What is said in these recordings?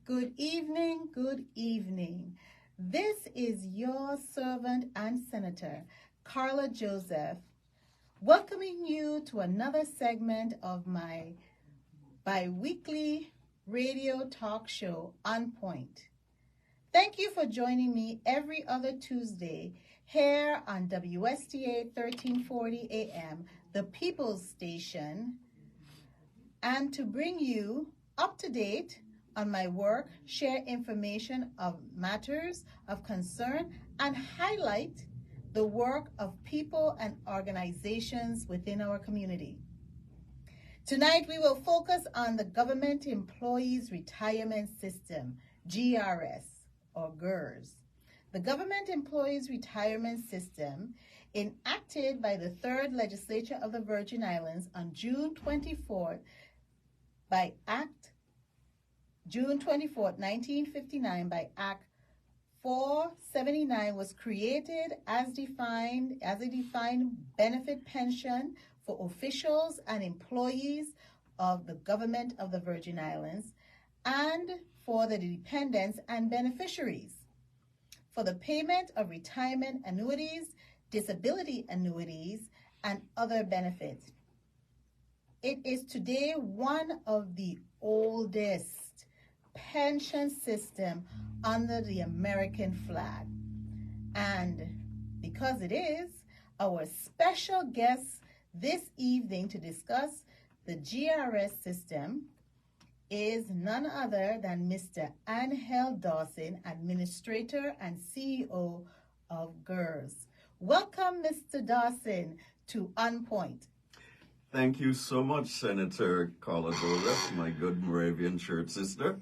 Good evening, good evening. This is your servant and Senator Carla Joseph, welcoming you to another segment of my bi-weekly radio talk show, On Point. Thank you for joining me every other Tuesday here on WSTA 1340 AM, the People's Station, and to bring you up to date on my work, share information of matters of concern, and highlight the work of people and organizations within our community. Tonight, we will focus on the Government Employees Retirement System, GRS, or GERS. The Government Employees Retirement System, enacted by the 3rd Legislature of the Virgin Islands on June 24th, June 24, 1959, by Act 479, was created as a defined benefit pension for officials and employees of the government of the Virgin Islands and for the dependents and beneficiaries for the payment of retirement annuities, disability annuities, and other benefits. It is today one of the oldest pension system under the American flag. And because it is, our special guest this evening to discuss the GRS system is none other than Mr. Angel Dawson, Administrator and CEO of GERS. Welcome, Mr. Dawson, to On Point. Thank you so much, Senator Carla J, my good Moravian church sister.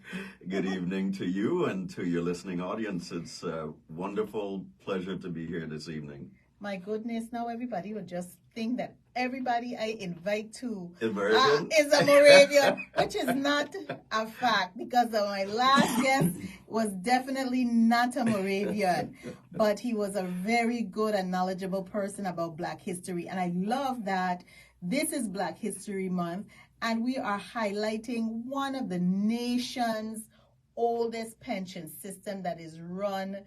Good evening to you and to your listening audience. It's a wonderful pleasure to be here this evening. My goodness, now everybody will just think that everybody I invite to is a Moravian, which is not a fact, because my last guest was definitely not a Moravian, but he was a very good and knowledgeable person about Black history. And I love that this is Black History Month, and we are highlighting one of the nation's oldest pension system that is run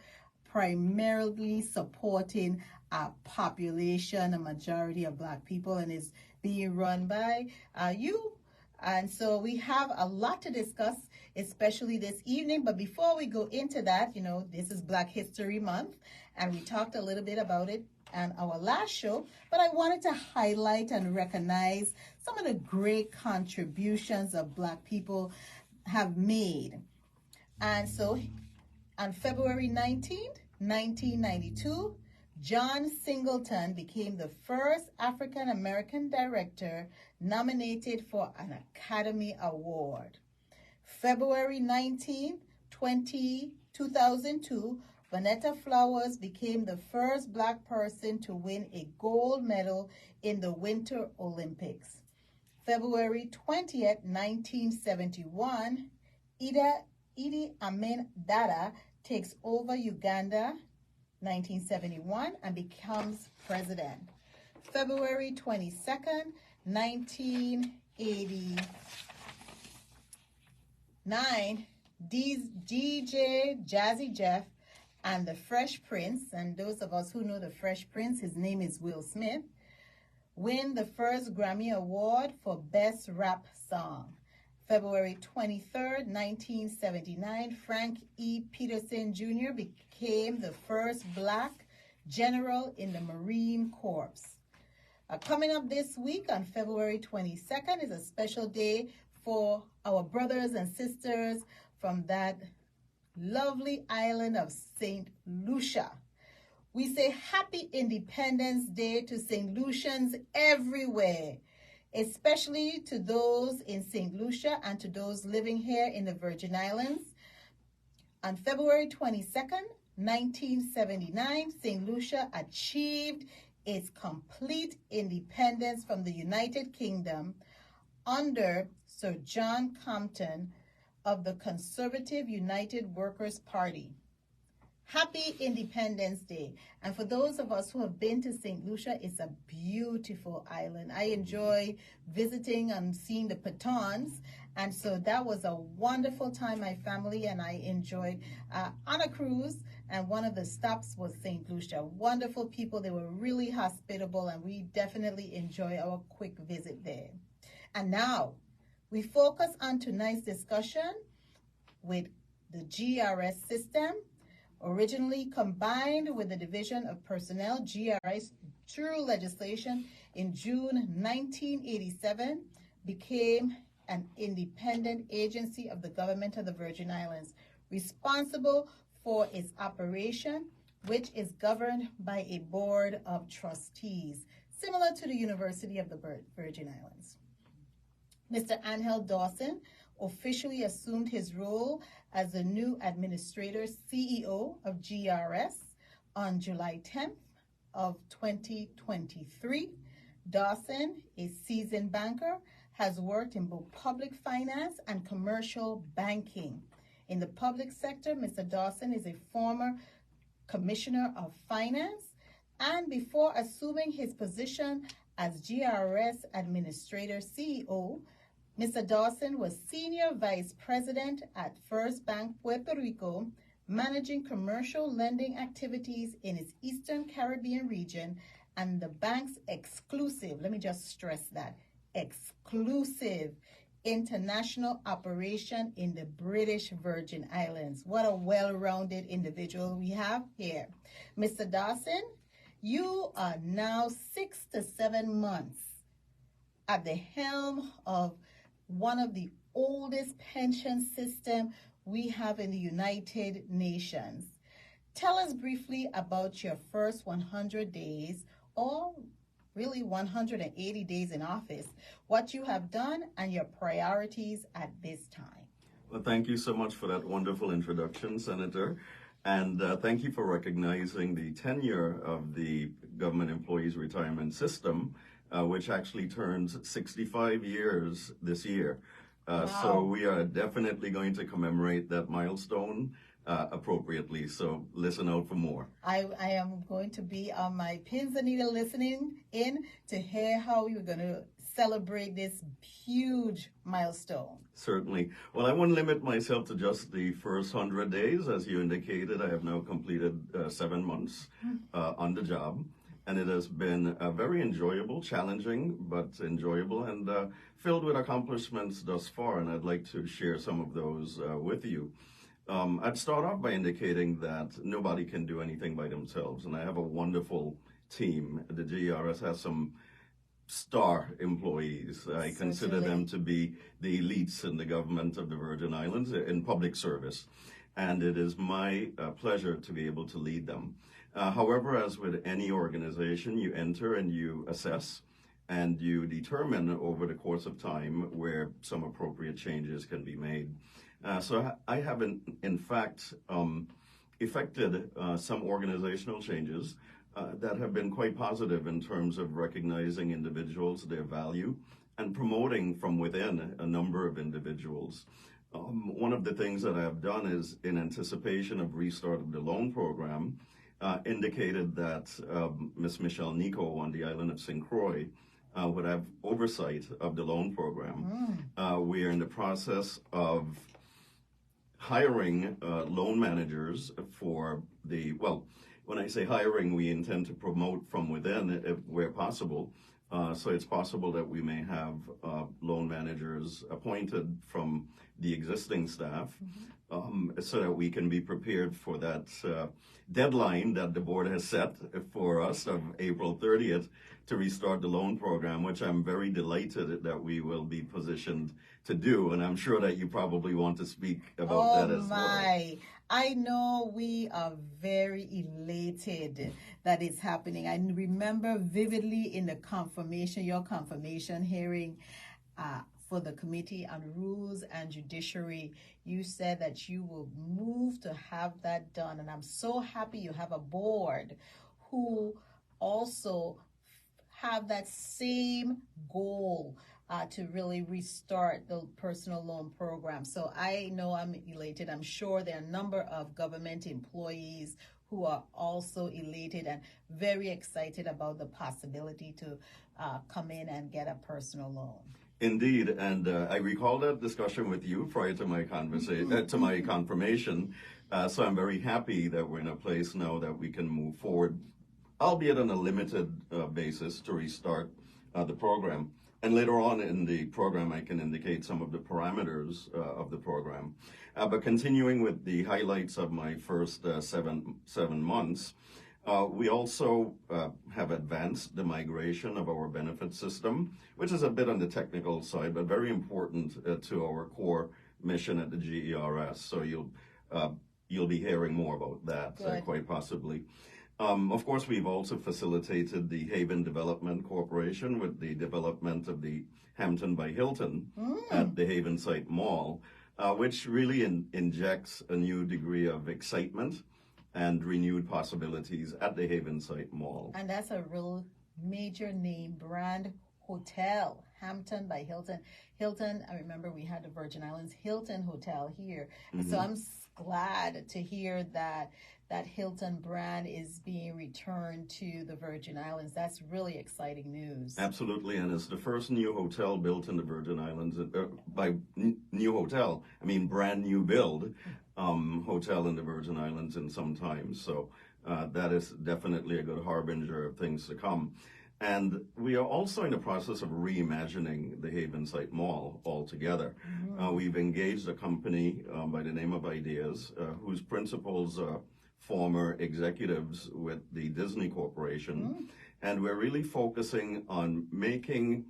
primarily supporting a population, a majority of Black people, and is being run by you. And so we have a lot to discuss, especially this evening. But before we go into that, this is Black History Month, and we talked a little bit about it on our last show, but I wanted to highlight and recognize some of the great contributions of Black people have made. And so on February 19th, 1992, John Singleton became the first African American director nominated for an Academy Award. February 19th, 2002, Vanetta Flowers became the first Black person to win a gold medal in the Winter Olympics. February 20th, 1971, Idi Amin Dada takes over Uganda, 1971, and becomes president. February 22nd, 1989, DJ Jazzy Jeff and the Fresh Prince, and those of us who know the Fresh Prince, his name is Will Smith, win the first Grammy Award for Best Rap Song. February 23rd, 1979, Frank E. Peterson Jr. became the first Black general in the Marine Corps. Coming up this week on February 22nd is a special day for our brothers and sisters from that lovely island of St. Lucia. We say Happy Independence Day to St. Lucians everywhere, especially to those in St. Lucia and to those living here in the Virgin Islands. On February 22nd, 1979, St. Lucia achieved its complete independence from the United Kingdom under Sir John Compton of the Conservative United Workers' Party. Happy Independence Day. And for those of us who have been to St. Lucia, it's a beautiful island. I enjoy visiting and seeing the pitons And so that was a wonderful time. My family and I enjoyed on a cruise, and one of the stops was St. Lucia. Wonderful people. They were really hospitable, and we definitely enjoy our quick visit there. And now we focus on tonight's discussion with the GRS system, originally combined with the Division of Personnel, GRS, through legislation in June 1987, became an independent agency of the government of the Virgin Islands, responsible for its operation, which is governed by a board of trustees, similar to the University of the Virgin Islands. Mr. Angel Dawson officially assumed his role as the new administrator CEO of GRS on July 10th of 2023. Dawson, a seasoned banker, has worked in both public finance and commercial banking. In the public sector, Mr. Dawson is a former commissioner of finance, and before assuming his position as GRS Administrator CEO, Mr. Dawson was Senior Vice President at First Bank Puerto Rico, managing commercial lending activities in its Eastern Caribbean region and the bank's exclusive, let me just stress that, exclusive international operation in the British Virgin Islands. What a well-rounded individual we have here. Mr. Dawson, you are now 6 to 7 months at the helm of one of the oldest pension systems we have in the United Nations. Tell us briefly about your first 100 days, or really 180 days in office, what you have done and your priorities at this time. Well, thank you so much for that wonderful introduction, Senator. And thank you for recognizing the tenure of the Government Employees Retirement System, which actually turns 65 years this year. Wow. So we are definitely going to commemorate that milestone appropriately. So listen out for more. I am going to be on my pins and needles listening in to hear how you're going to celebrate this huge milestone. Certainly. Well, I won't limit myself to just the first 100 days. As you indicated, I have now completed 7 months on the job. And it has been very enjoyable, challenging, but enjoyable, and filled with accomplishments thus far. And I'd like to share some of those with you. I'd start off by indicating that nobody can do anything by themselves. And I have a wonderful team. The GRS has some star employees. I consider them to be the elites in the government of the Virgin Islands in public service. And it is my pleasure to be able to lead them. However, as with any organization, you enter and you assess and you determine over the course of time where some appropriate changes can be made. So I have, in fact, effected some organizational changes that have been quite positive in terms of recognizing individuals, their value, and promoting from within a number of individuals. One of the things that I have done is, in anticipation of restart of the loan program, indicated that Ms. Michelle Nico on the island of St. Croix would have oversight of the loan program. We are in the process of hiring loan managers for the, well, when I say hiring, we intend to promote from within where possible. So it's possible that we may have loan managers appointed from the existing staff so that we can be prepared for that deadline that the board has set for us of April 30th to restart the loan program, which I'm very delighted that we will be positioned to do. And I'm sure that you probably want to speak about that as well. I know we are very elated that it's happening. I remember vividly in the your confirmation hearing for the Committee on Rules and Judiciary, you said that you will move to have that done. And I'm so happy you have a board who also have that same goal to really restart the personal loan program. So I know I'm elated. I'm sure there are a number of government employees who are also elated and very excited about the possibility to come in and get a personal loan. Indeed, and I recall that discussion with you prior to my conversation, to my confirmation. So I'm very happy that we're in a place now that we can move forward, albeit on a limited basis, to restart the program. And later on in the program, I can indicate some of the parameters of the program. But continuing with the highlights of my first seven months, we also have advanced the migration of our benefit system, which is a bit on the technical side, but very important to our core mission at the GERS. So you'll be hearing more about that quite possibly. Of course, we've also facilitated the Haven Development Corporation with the development of the Hampton by Hilton at the Haven Site Mall, which really injects a new degree of excitement and renewed possibilities at the Haven Site Mall. And that's a real major name brand hotel, Hampton by Hilton. Hilton, I remember we had the Virgin Islands Hilton Hotel here. Mm-hmm. So I'm glad to hear that Hilton brand is being returned to the Virgin Islands. That's really exciting news. Absolutely, and it's the first new hotel built in the Virgin Islands. By new hotel, I mean brand new build hotel in the Virgin Islands in some time. So that is definitely a good harbinger of things to come. And we are also in the process of reimagining the Haven Site Mall altogether. Mm-hmm. We've engaged a company by the name of Ideas, whose principals are former executives with the Disney Corporation. Mm-hmm. And we're really focusing on making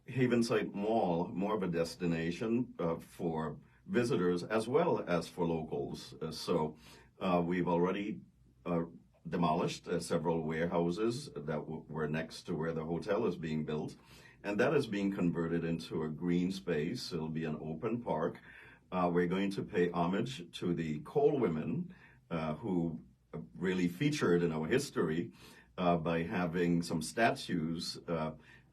Haven Site Mall more of a destination for visitors as well as for locals. So we've already demolished several warehouses that were next to where the hotel is being built, and that is being converted into a green space. It'll be an open park. We're going to pay homage to the coal women who really featured in our history by having some statues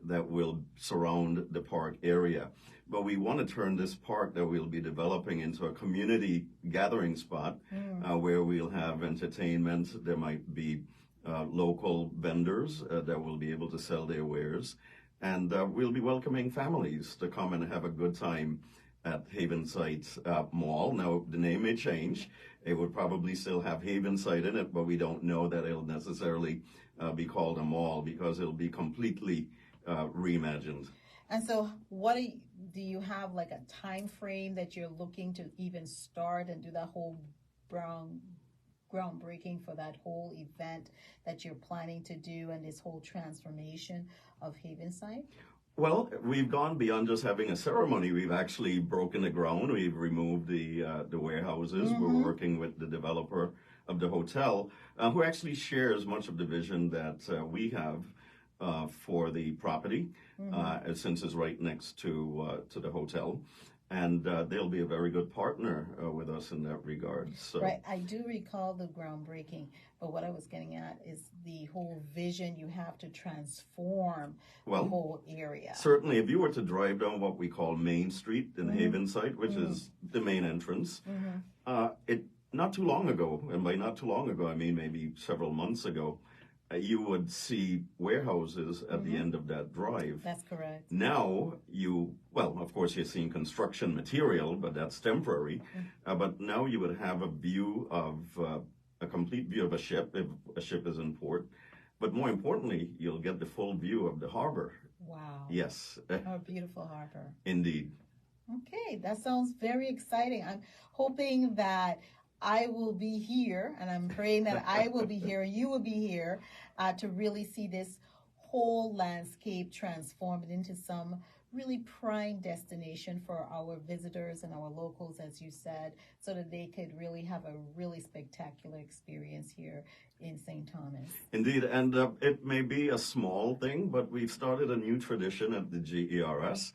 that will surround the park area. But we want to turn this park that we'll be developing into a community gathering spot where we'll have entertainment. There might be local vendors that will be able to sell their wares. And we'll be welcoming families to come and have a good time at Haven Site Mall. Now, the name may change. It would probably still have Haven Site in it, but we don't know that it'll necessarily be called a mall because it'll be completely reimagined. And so do you have like a time frame that you're looking to even start and do that whole groundbreaking for that whole event that you're planning to do and this whole transformation of Haven Site? Well, we've gone beyond just having a ceremony. We've actually broken the ground. We've removed the warehouses. Mm-hmm. We're working with the developer of the hotel, who actually shares much of the vision that we have for the property, mm-hmm. Since it's right next to the hotel. And they'll be a very good partner with us in that regard. So. Right. I do recall the groundbreaking, but what I was getting at is the whole vision you have to transform the whole area. Certainly, if you were to drive down what we call Main Street in mm-hmm. Haven Site, which mm-hmm. is the main entrance, mm-hmm. Not too long ago, and by not too long ago, I mean maybe several months ago, you would see warehouses at mm-hmm. the end of that drive. That's correct. Now of course you're seeing construction material, but that's temporary. Mm-hmm. But now you would have a view of, a complete view of a ship, if a ship is in port. But more importantly, you'll get the full view of the harbor. Wow. Yes. A beautiful harbor. Indeed. Okay, that sounds very exciting. I'm hoping that I will be here, and I'm praying that I will be here, you will be here, to really see this whole landscape transformed into some really prime destination for our visitors and our locals, as you said, so that they could really have a really spectacular experience here in St. Thomas. Indeed, and it may be a small thing, but we've started a new tradition at the GERS.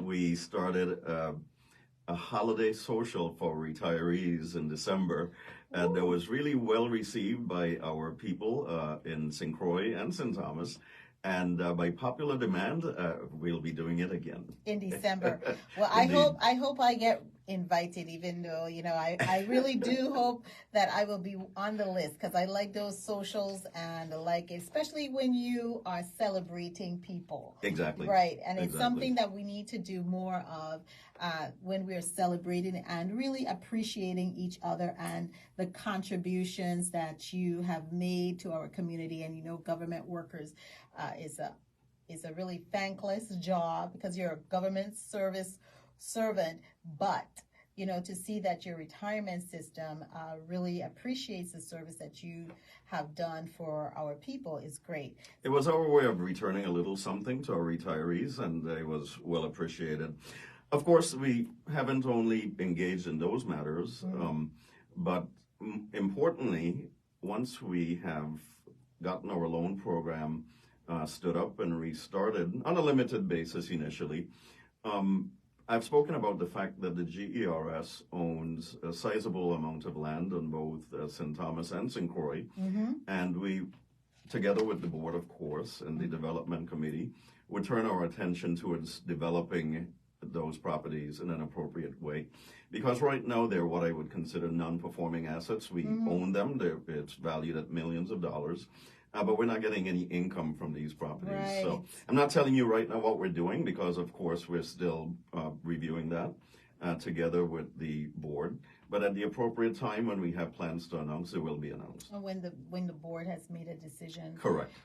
We started a holiday social for retirees in December, and that was really well received by our people in St. Croix and St. Thomas. And by popular demand, we'll be doing it again in December. Well, I hope I get invited, even though, I really do hope that I will be on the list, because I like those socials and like, especially when you are celebrating people. Exactly. Right. And it's something that we need to do more of when we're celebrating and really appreciating each other and the contributions that you have made to our community. And, government workers is a really thankless job, because you're a government servant, but to see that your retirement system really appreciates the service that you have done for our people is great. It was our way of returning a little something to our retirees, and it was well appreciated. Of course, we haven't only engaged in those matters, but importantly, once we have gotten our loan program stood up and restarted on a limited basis initially, I've spoken about the fact that the GERS owns a sizable amount of land on both St. Thomas and St. Croix, and we, together with the board, of course, and the development committee, would turn our attention towards developing those properties in an appropriate way. Because right now they're what I would consider non-performing assets. We own them. It's valued at millions of dollars. But we're not getting any income from these properties. Right. So I'm not telling you right now what we're doing, because, of course, we're still reviewing that together with the board. But at the appropriate time, when we have plans to announce, it will be announced. When the board has made a decision. Correct.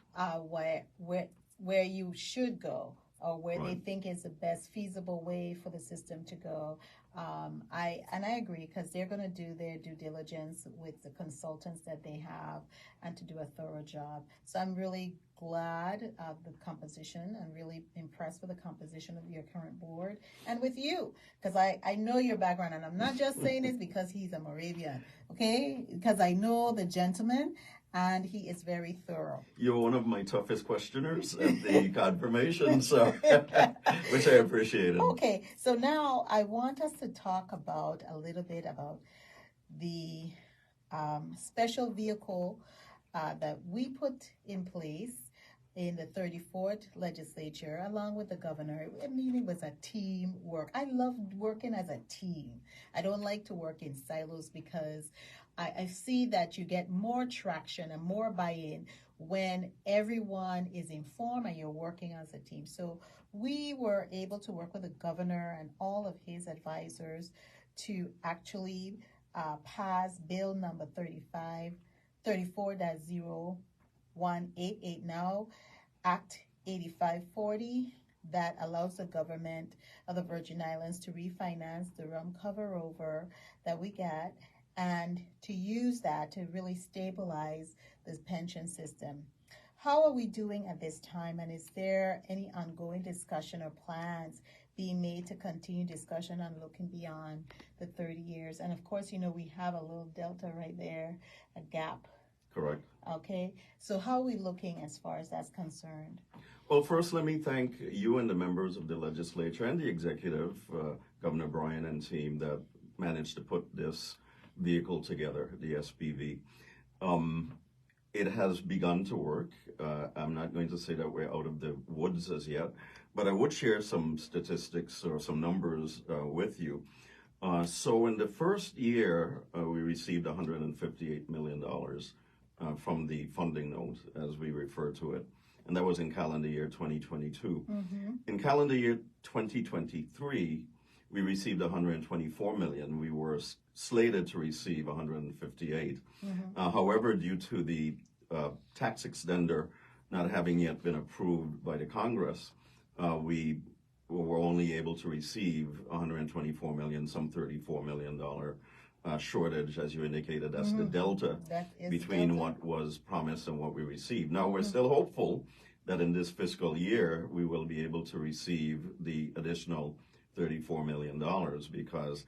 Where you should go, or where they think is the best feasible way for the system to go. I agree, because they're going to do their due diligence with the consultants that they have and to do a thorough job. So I'm really glad of the composition. I'm really impressed with the composition of your current board and with you, because I know your background, and I'm not just saying this because he's a Moravian, okay? Because I know the gentleman, and he is very thorough. You're one of my toughest questioners at the confirmation, so which I appreciated. Okay, so now I want us to talk about a little bit about the special vehicle that we put in place in the 34th legislature, along with the governor. I mean, it was a team work. I love working as a team. I don't like to work in silos, because I see that you get more traction and more buy-in when everyone is informed and you're working as a team. So we were able to work with the governor and all of his advisors to actually pass bill number 34.0188 now, Act 8540, that allows the government of the Virgin Islands to refinance the rum cover over that we get, and to use that to really stabilize this pension system. How are we doing at this time, and is there any ongoing discussion or plans being made to continue discussion on looking beyond the 30 years? And of course, we have a little delta right there, a gap. Correct. Okay, so how are we looking as far as that's concerned? Well, first, let me thank you and the members of the legislature and the executive, Governor Bryan and team, that managed to put this vehicle together, the SPV. It has begun to work. I'm not going to say that we're out of the woods as yet, but I would share some statistics or some numbers with you. So in the first year, we received $158 million from the funding note, as we refer to it, and that was in calendar year 2022. In calendar year 2023, we received $124 million. We were slated to receive $158. However, due to the tax extender not having yet been approved by the Congress, we were only able to receive $124 million, some $34 million shortage, as you indicated. That's the delta between what was promised and what we received. Now, we're still hopeful that in this fiscal year, we will be able to receive the additional $34 million, because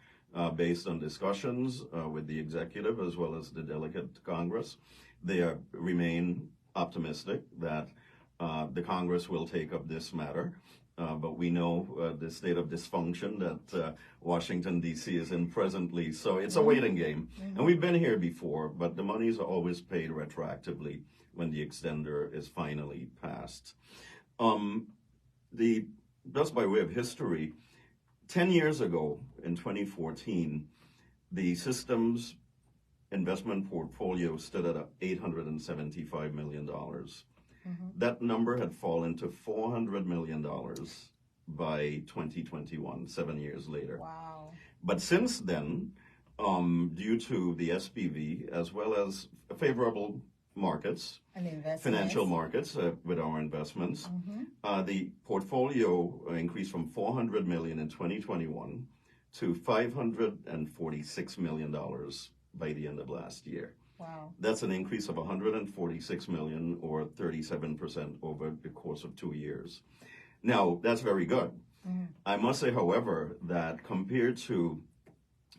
based on discussions with the executive as well as the delegate to Congress, they remain optimistic that the Congress will take up this matter. But we know the state of dysfunction that Washington, D.C. is in presently, so it's a waiting game. And we've been here before, but the monies are always paid retroactively when the extender is finally passed. Just by way of history, 10 years ago, in 2014, the system's investment portfolio stood at $875 million. That number had fallen to $400 million by 2021, 7 years later. Wow. But since then, due to the SPV, as well as favorable markets, financial markets with our investments, the portfolio increased from $400 million in 2021 to $546 million by the end of last year. Wow. That's an increase of $146 million, or 37% over the course of 2 years. Now, that's very good. I must say, however, that compared to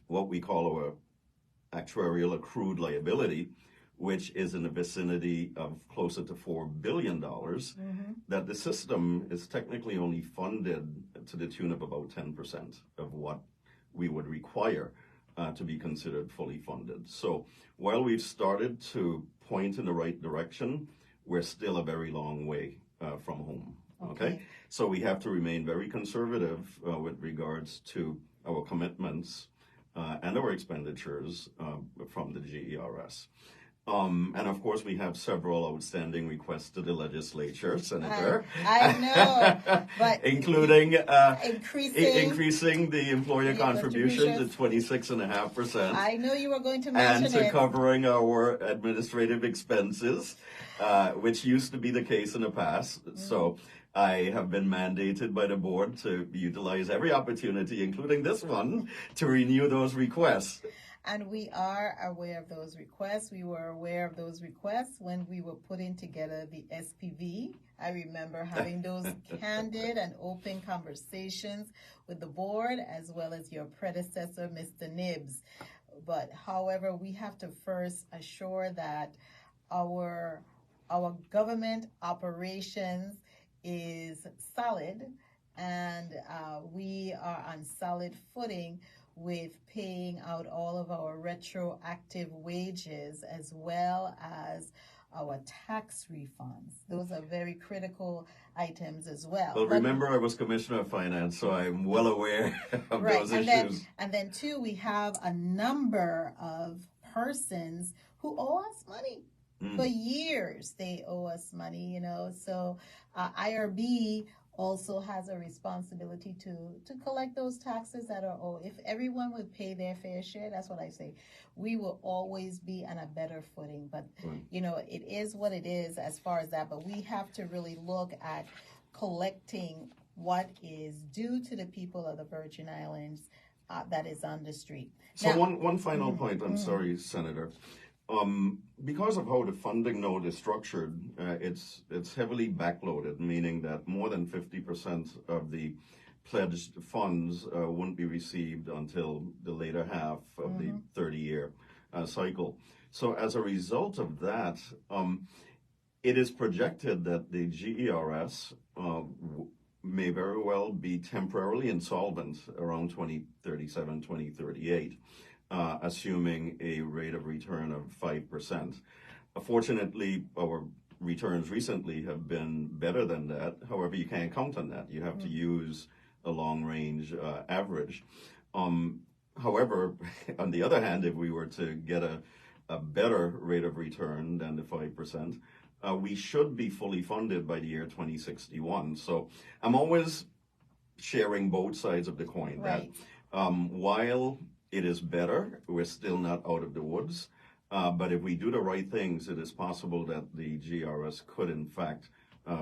what we call our actuarial accrued liability, which is in the vicinity of closer to $4 billion, that the system is technically only funded to the tune of about 10% of what we would require to be considered fully funded. So while we've started to point in the right direction, we're still a very long way from home. Okay? So we have to remain very conservative with regards to our commitments and our expenditures from the GERS. And of course, we have several outstanding requests to the legislature, Senator. I know, but including increasing the employer contribution to 26.5%. I know you were going to mention and to covering our administrative expenses, which used to be the case in the past. So I have been mandated by the board to utilize every opportunity, including this one, to renew those requests. And we are aware of those requests. We were aware of those requests when we were putting together the SPV. I remember having those candid and open conversations with the board, as well as your predecessor, Mr. Nibbs. But however, we have to first assure that our government operations is solid, and we are on solid footing with paying out all of our retroactive wages, as well as our tax refunds. Those are very critical items as well. Well, remember, I was Commissioner of Finance, so I'm well aware of those issues. And then, too, we have a number of persons who owe us money. For years, they owe us money, you know. So IRB also has a responsibility to collect those taxes that are owed. If everyone would pay their fair share, that's what I say, we will always be on a better footing. But, you know, it is what it is as far as that. But we have to really look at collecting what is due to the people of the Virgin Islands that is on the street. So now, one final point, I'm sorry, Senator. Because of how the funding node is structured, it's heavily backloaded, meaning that more than 50% of the pledged funds won't be received until the later half of the 30-year cycle. So as a result of that, it is projected that the GERS may very well be temporarily insolvent around 2037, 2038. Assuming a rate of return of 5%. Fortunately, our returns recently have been better than that. However, you can't count on that. You have to use a long-range average. However, on the other hand, if we were to get a better rate of return than the 5%, we should be fully funded by the year 2061. So I'm always sharing both sides of the coin. Right. That while it is better, we're still not out of the woods. But if we do the right things, it is possible that the GRS could, in fact,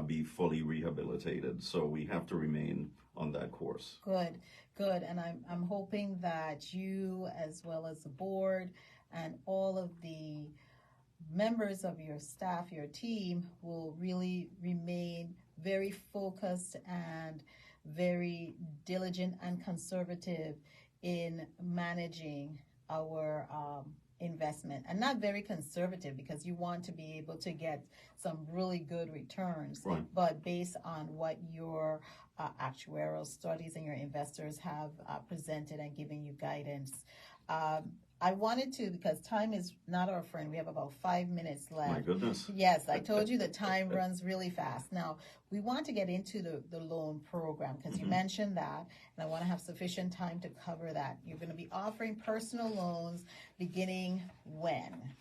be fully rehabilitated. So we have to remain on that course. Good. And I'm hoping that you, as well as the board and all of the members of your staff, your team, will really remain very focused and very diligent and conservative in managing our investment, and not very conservative, because you want to be able to get some really good returns, right, but based on what your actuarial studies and your investors have presented and given you guidance. I wanted to, because time is not our friend. We have about 5 minutes left. My goodness. Yes, I told you the time runs really fast. Now, we want to get into the loan program, because you mentioned that, and I want to have sufficient time to cover that. You're going to be offering personal loans beginning when?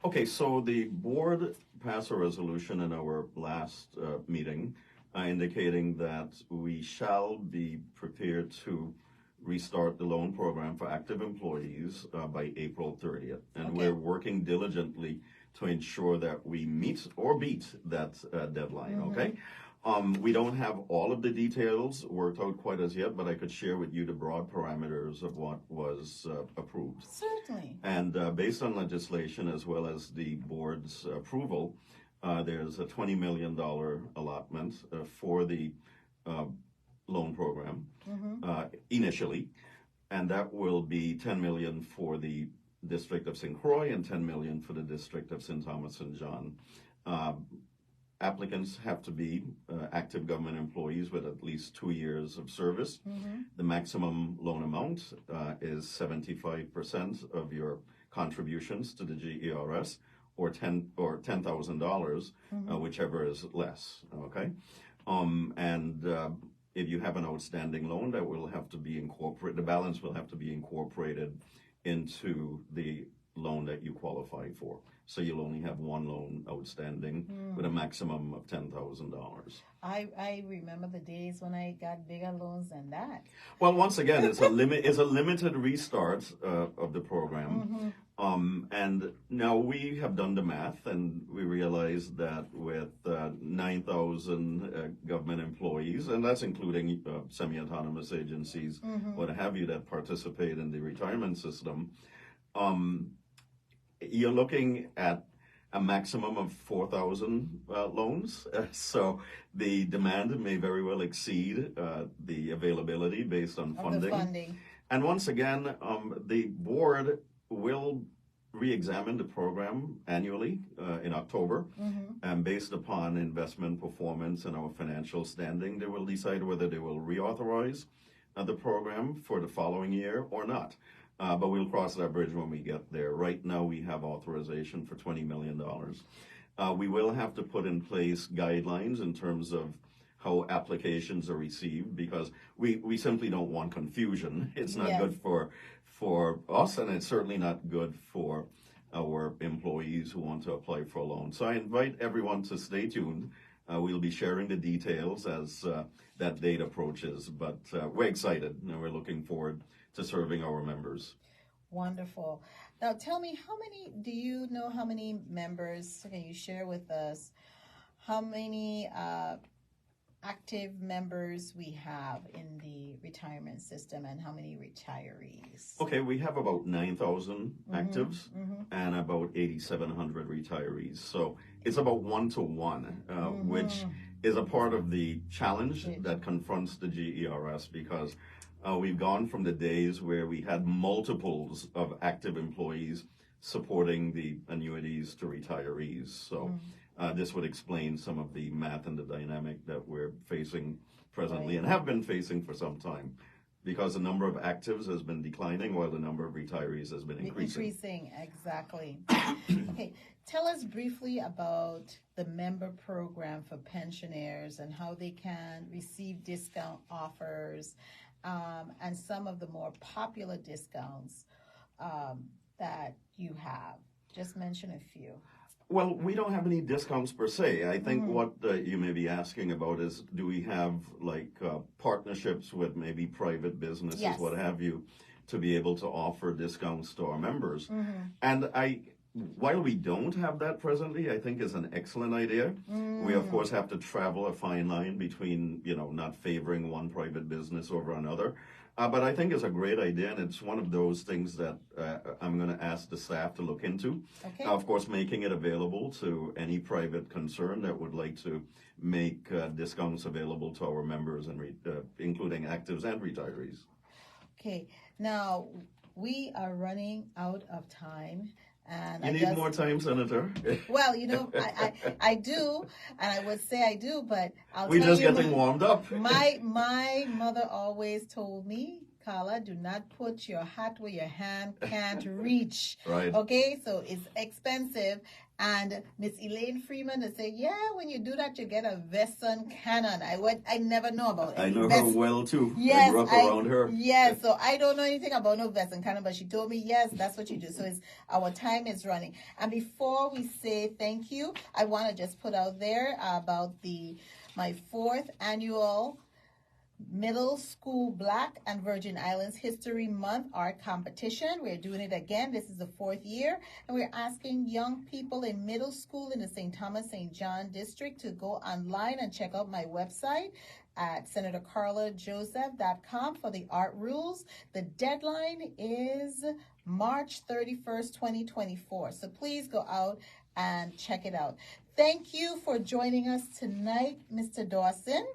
Okay, so the board passed a resolution in our last meeting indicating that we shall be prepared to restart the loan program for active employees by April 30th. And we're working diligently to ensure that we meet or beat that deadline, okay? We don't have all of the details worked out quite as yet, but I could share with you the broad parameters of what was approved. Certainly. And based on legislation as well as the board's approval, there's a $20 million allotment for the loan program initially, and that will be $10 million for the District of St. Croix and $10 million for the District of St. Thomas and John. Applicants have to be active government employees with at least 2 years of service. The maximum loan amount is 75% of your contributions to the GERS, or $10,000, whichever is less. Okay, if you have an outstanding loan, that will have to be incorporated. The balance will have to be incorporated into the loan that you qualify for. So you'll only have one loan outstanding with a maximum of $10,000. I remember the days when I got bigger loans than that. Well, once again, it's a limited restart of the program. And now we have done the math, and we realize that with 9,000 government employees, and that's including semi-autonomous agencies, what have you, that participate in the retirement system, you're looking at a maximum of 4,000 loans. So the demand may very well exceed the availability based on funding. And once again, the board will re-examine the program annually in October, and based upon investment performance and our financial standing, they will decide whether they will reauthorize the program for the following year or not. But we'll cross that bridge when we get there. Right now, we have authorization for $20 million. We will have to put in place guidelines in terms of how applications are received, because we simply don't want confusion. It's not good for us, and it's certainly not good for our employees who want to apply for a loan. So I invite everyone to stay tuned. We'll be sharing the details as that date approaches, but we're excited, and we're looking forward to serving our members. Wonderful. Now tell me, do you know how many members, can you share with us how many active members we have in the retirement system, and how many retirees? Okay, we have about 9,000 actives and about 8,700 retirees. So it's about 1-to-1, which is a part of the challenge that confronts the GERS, because we've gone from the days where we had multiples of active employees supporting the annuities to retirees. So this would explain some of the math and the dynamic that we're facing presently and have been facing for some time, because the number of actives has been declining while the number of retirees has been increasing. Exactly. Okay, tell us briefly about the member program for pensioners and how they can receive discount offers, and some of the more popular discounts that you have. Just mention a few. Well, we don't have any discounts per se. I think what you may be asking about is, do we have like partnerships with maybe private businesses, what have you, to be able to offer discounts to our members? And while we don't have that presently, I think is an excellent idea. We, of course, have to travel a fine line between, not favoring one private business over another. But I think it's a great idea, and it's one of those things that I'm going to ask the staff to look into. Of course, making it available to any private concern that would like to make discounts available to our members, and including actives and retirees. Okay, now we are running out of time. And you need more time, Senator. Well, I do, and I would say I do, but we're just getting warmed up. My mother always told me, Carla, do not put your hat where your hand can't reach. Right. Okay, so it's expensive. And Miss Elaine Freeman to say, yeah, when you do that, you get a Western cannon. I never know about it. I know her well too. Yes, I grew up around her. Yes, so I don't know anything about no Western cannon, but she told me, yes, that's what you do. So it's our time is running. And before we say thank you, I want to just put out there about my 4th annual Middle School Black and Virgin Islands History Month art competition. We're doing it again. This is the 4th year, and we're asking young people in middle school in the St. Thomas St. John district to go online and check out my website at senatorcarlajoseph.com for the art rules. The deadline is March 31st, 2024. So please go out and check it out. Thank you for joining us tonight, Mr. Dawson.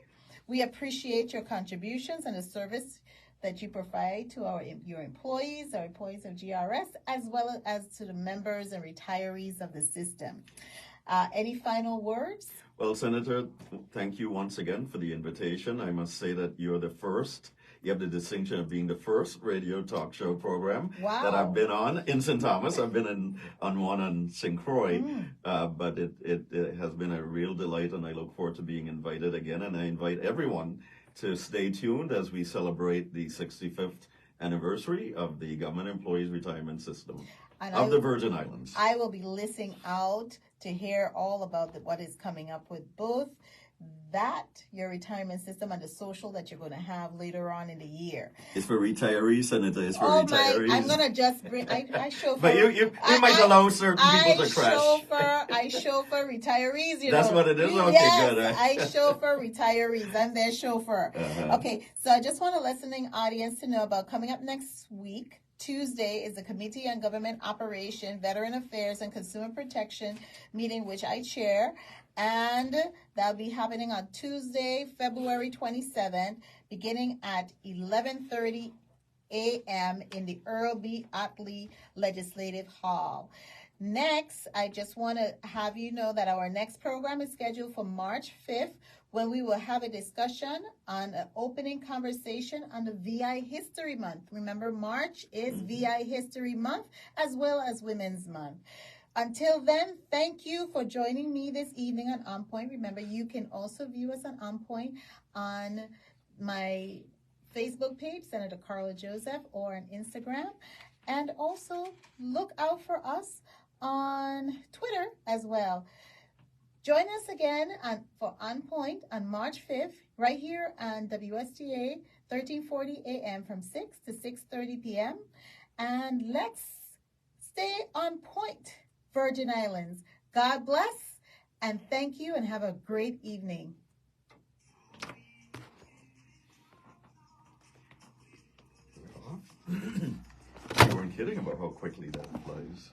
We appreciate your contributions and the service that you provide to your employees, our employees of GRS, as well as to the members and retirees of the system. Any final words? Well, Senator, thank you once again for the invitation. I must say that you're the first. You have the distinction of being the first radio talk show program that I've been on in St. Thomas. I've been on one on St. Croix, but it has been a real delight, and I look forward to being invited again. And I invite everyone to stay tuned as we celebrate the 65th anniversary of the Government Employees Retirement System of the Virgin Islands. I will be listening out to hear all about what is coming up with both your retirement system and the social that you're going to have later on in the year. It's for retirees, Senator. It's for retirees. I'm going to just bring, I chauffeur. But you might allow certain people to crash. I chauffeur retirees, That's what it is? Okay, yes, good. I chauffeur retirees. I'm their chauffeur. Okay, so I just want the listening audience to know about coming up next week. Tuesday is the Committee on Government Operation, Veteran Affairs, and Consumer Protection meeting, which I chair. And that'll be happening on Tuesday, February 27th, beginning at 11:30 a.m. in the Earl B. Otley Legislative Hall. Next, I just want to have you know that our next program is scheduled for March 5th, when we will have a discussion on an opening conversation on the VI History Month. Remember, March is VI History Month, as well as Women's Month. Until then, thank you for joining me this evening on On Point. Remember, you can also view us on Point on my Facebook page, Senator Carla Joseph, or on Instagram. And also look out for us on Twitter as well. Join us again for On Point on March 5th, right here on WSTA 1340 AM from 6 to 6:30 p.m. And let's stay on point, Virgin Islands. God bless, and thank you, and have a great evening. You weren't kidding about how quickly that flies.